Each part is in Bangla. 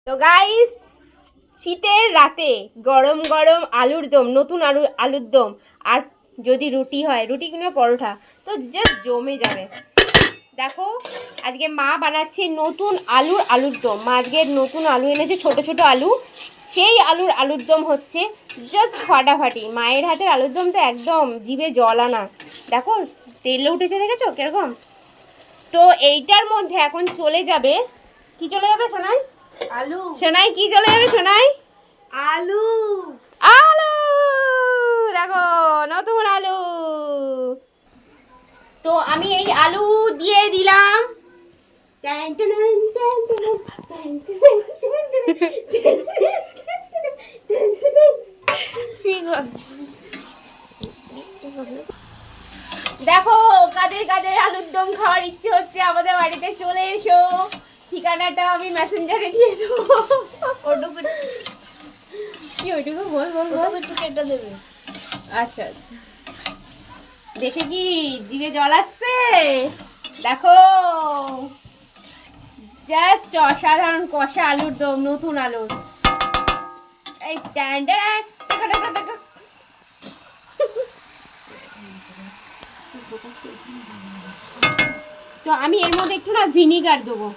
তো গাইস, শীতের রাতে গরম গরম আলুর দম, নতুন আলুর দম, আর যদি রুটি হয়, রুটি কিংবা পরোটা, তো জাস্ট জমে যাবে। দেখো আজকে মা বানাচ্ছে নতুন আলুর দম। মা আজকে নতুন আলু এনেছে, ছোট ছোট আলু, সেই আলুর দম হচ্ছে জাস্ট ফাটাফাটি। মায়ের হাতের আলুর দম তো একদম জিভে জল আনা। দেখো তেলে উঠেছে, দেখেছো কিরকম। তো এইটার মধ্যে এখন চলে যাবে, কি চলে যাবে সোনাই? আলু। সোনাই কি চলে যাবে সোনাই? আলু। আলু দেখো, নতুন আলু। তো আমি এই আলু দিয়ে দিলাম। দেখো কাদের কাদের আলুর দম খাওয়ার ইচ্ছে হচ্ছে আমাদের বাড়িতে চলে এসো। ঠিকানাটা আমি মেসেঞ্জারে দিয়ে দেবো। কি ওইটুকু বল বল বল, একটু কেটে দেবে। আচ্ছা আচ্ছা, দেখে কি জিভে জল আসছে? দেখো জাস্ট অসাধারণ কষা আলুর দম, নতুন আলুর। এই তো আমি এর মধ্যে একটু না ভিনিগার দেবো,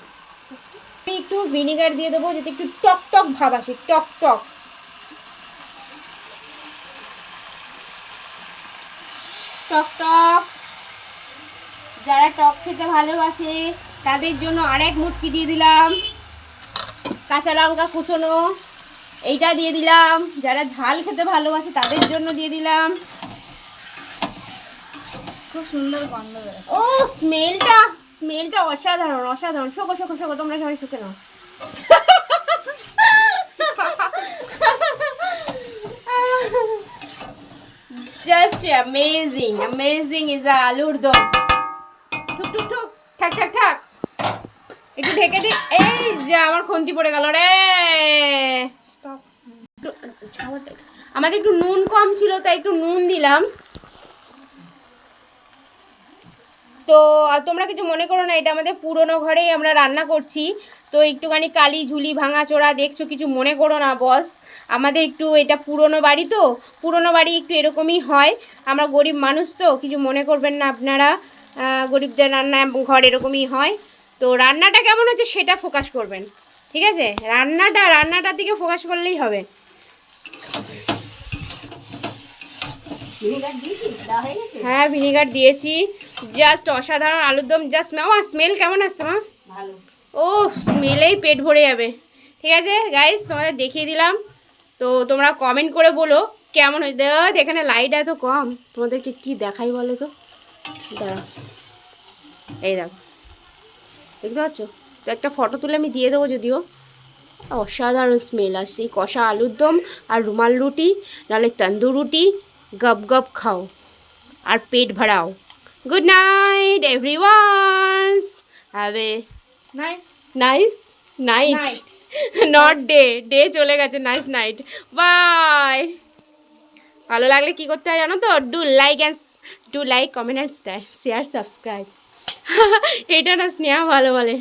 একটু ভিনিগার দিয়ে দেবো যাতে একটু টক টক ভাব আসে, টক টক। টক টক, যারা টক খেতে ভালোবাসে তাদের জন্য আরেক মুটকি দিয়ে দিলাম কাঁচা লঙ্কা কুচোনো, এইটা দিয়ে দিলাম। যারা ঝাল খেতে ভালোবাসে তাদের জন্য দিয়ে দিলাম। খুব সুন্দর গন্ধ বের। ও স্মেলটা অসাধারণ অসাধারণ। শোকো শোকো শোকো, তোমরা সবাই শুকে নাও। জাস্ট অ্যামেজিং ইজ দ্য আলুর দম। ঠুক ঠুক ঠুক, ঠাক ঠাক ঠাক। একটু ঢেকে দিই। এই যা, আমার খুন্তি পড়ে গেল রে। আমাদের একটু নুন কম ছিল, তাই একটু নুন দিলাম। তো তোমরা কিছু মনে করো না, এটা আমাদের পুরনো ঘরেই আমরা রান্না করছি, তো একটুখানি কালি ঝুলি ভাঙাচোরা দেখছো, কিছু মনে করো না বস। আমাদের একটু এটা পুরনো বাড়ি, তো পুরনো বাড়ি একটু এরকমই হয়। আমরা গরিব মানুষ, তো কিছু মনে করবেন না আপনারা। গরিবদের রান্না ঘর এরকমই হয়। তো রান্নাটা কেমন হচ্ছে সেটা ফোকাস করবেন, ঠিক আছে? রান্নাটার দিকে ফোকাস করলেই হবে। হ্যাঁ ভিনিগার দিয়েছি। জাস্ট অসাধারণ আলুর দম। জাস্ট স্মেল কেমন আসছে মা? ভালো। ও স্মেলেই পেট ভরে যাবে। ঠিক আছে গাইস, তোমাদের দেখিয়ে দিলাম। তো তোমরা কমেন্ট করে বলো কেমন হয়েছে। এখানে লাইট এত কম, তোমাদেরকে কি দেখাই বলো তো। দাঁড়া, এই দেখো, দেখতে পাচ্ছ তো? একটা ফটো তুলে আমি দিয়ে দেবো, যদিও অসাধারণ স্মেল আসছে। এই কষা আলুর দম আর রুমাল রুটি, নাহলে তন্দুর রুটি, গপ গপ খাও আর পেট ভরাও। Good night everyone, have a nice night, not day চলে গেছে, নাইস নাইট, বাই। ভালো লাগলে কি করতে হয় জানো তো? Do like comment and share subscribe. এটা না স্নেহা ভালো বলে।